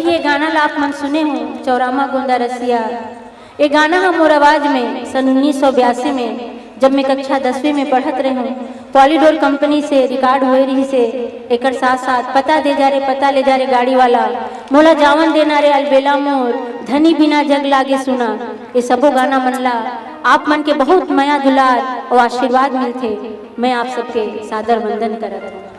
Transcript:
ये गाना ला आप मन सुने हो चौरामा गोंदा रसिया। ये गाना हम मोर आवाज में सन 1982 में जब मैं कक्षा 10वीं में पढ़त रही हूँ पॉलीडोर कंपनी से रिकॉर्ड हो रही से एक साथ साथ पता दे जा रे पता ले जा रे गाड़ी वाला मोला जावन देना रे अलबेला मोर धनी बिना जग लागे सुना। ये सबो गाना मनला आप मन के बहुत माया दुलार और आशीर्वाद मिलते। मैं आप सबके सादर वंदन करत हूँ।